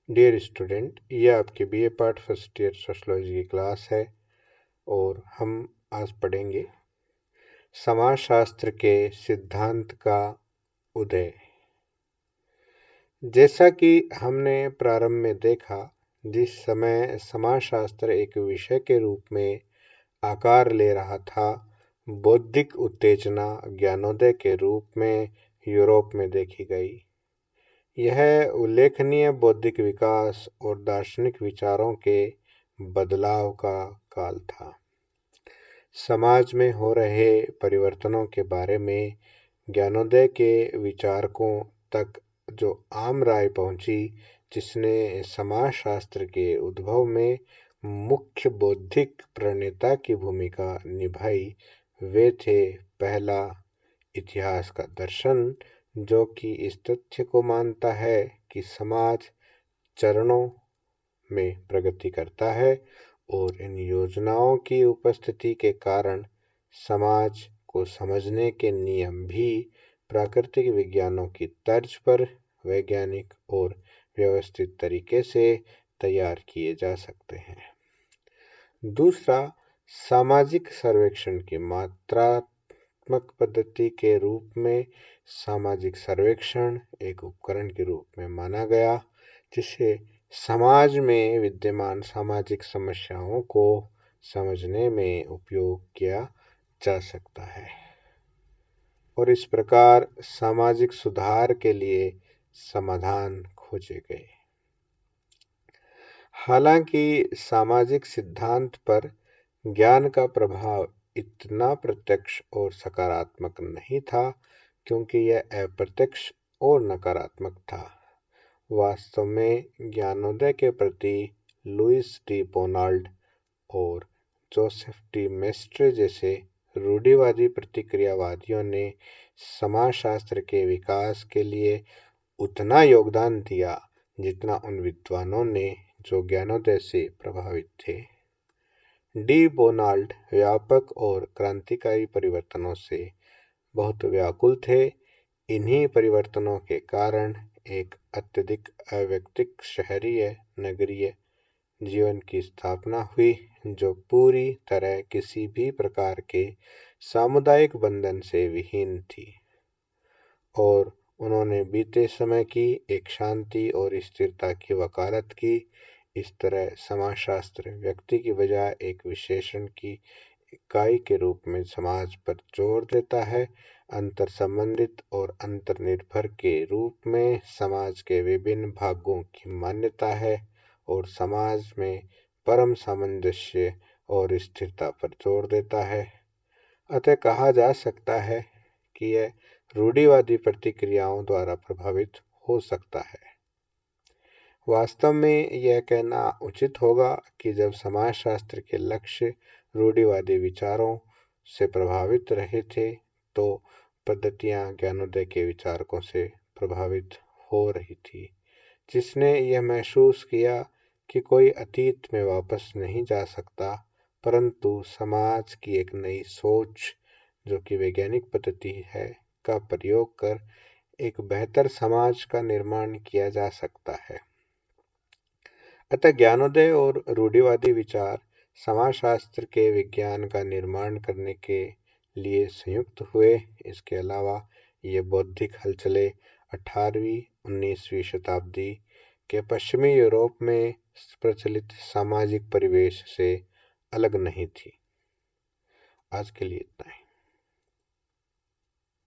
Dear student, ये आपके BA part first year sociology की क्लास है और हम आज पढ़ेंगे समाजशास्त्र के सिद्धांत का उदय। जैसा कि हमने प्रारंभ में देखा, जिस समय समाजशास्त्र एक विषय के रूप में आकार ले रहा था, बौद्धिक उत्तेजना ज्ञानोदय के रूप में यूरोप में देखी गई। यह उल्लेखनीय बौद्धिक विकास और दार्शनिक विचारों के बदलाव का काल था। समाज में हो रहे परिवर्तनों के बारे में ज्ञानोदय के विचारकों तक जो आम राय पहुंची, जिसने समाजशास्त्र के उद्भव में मुख्य बौद्धिक प्रणेता की भूमिका निभाई, वे थे पहला इतिहास का दर्शन, जो कि इस तथ्य को मानता है कि समाज चरणों में प्रगति करता है और इन योजनाओं की उपस्थिति के कारण समाज को समझने के नियम भी प्राकृतिक विज्ञानों की तर्ज पर वैज्ञानिक और व्यवस्थित तरीके से तैयार किए जा सकते हैं। दूसरा, सामाजिक सर्वेक्षण की मात्रात्मक पद्धति के रूप में सामाजिक सर्वेक्षण एक उपकरण के रूप में माना गया, जिसे समाज में विद्यमान सामाजिक समस्याओं को समझने में उपयोग किया जा सकता है और इस प्रकार सामाजिक सुधार के लिए समाधान खोजे गए। हालांकि सामाजिक सिद्धांत पर ज्ञान का प्रभाव इतना प्रत्यक्ष और सकारात्मक नहीं था, क्योंकि यह अप्रत्यक्ष और नकारात्मक था। वास्तव में ज्ञानोदय के प्रति लुईस डी बोनाल्ड और जोसेफ डी मेस्ट्रे जैसे रूढ़िवादी प्रतिक्रियावादियों ने समाजशास्त्र के विकास के लिए उतना योगदान दिया जितना उन विद्वानों ने जो ज्ञानोदय से प्रभावित थे। डी बोनाल्ड व्यापक और क्रांतिकारी परिवर्तनों से बहुत व्याकुल थे। इन्हीं परिवर्तनों के कारण एक अत्यधिक अवैयक्तिक शहरीय नगरीय जीवन की स्थापना हुई, जो पूरी तरह किसी भी प्रकार के सामुदायिक बंधन से विहीन थी, और उन्होंने बीते समय की एक शांति और स्थिरता की वकालत की। इस तरह समाजशास्त्र व्यक्ति की बजाय एक विशेषण की इकाई के रूप में समाज पर जोर देता है। अंतर संबंधित और अंतर्निर्भर के रूप में समाज के विभिन्न भागों की मान्यता है और समाज में परम सामंजस्य और स्थिरता पर जोर देता है। अतः कहा जा सकता है कि यह रूढ़िवादी प्रतिक्रियाओं द्वारा प्रभावित हो सकता है। वास्तव में यह कहना उचित होगा कि जब समाजशास्त्र के लक्ष्य रूढ़िवादी विचारों से प्रभावित रहे थे, तो पद्धतियां ज्ञानोदय के विचारकों से प्रभावित हो रही थी, जिसने यह महसूस किया कि कोई अतीत में वापस नहीं जा सकता, परंतु समाज की एक नई सोच, जो कि वैज्ञानिक पद्धति है, का प्रयोग कर एक बेहतर समाज का निर्माण किया जा सकता है। अतः ज्ञानोदय और रूढ़िवादी विचार समाजशास्त्र के विज्ञान का निर्माण करने के लिए संयुक्त हुए। इसके अलावा ये बौद्धिक हलचलें 18वीं-19वीं शताब्दी के पश्चिमी यूरोप में प्रचलित सामाजिक परिवेश से अलग नहीं थी। आज के लिए इतना ही।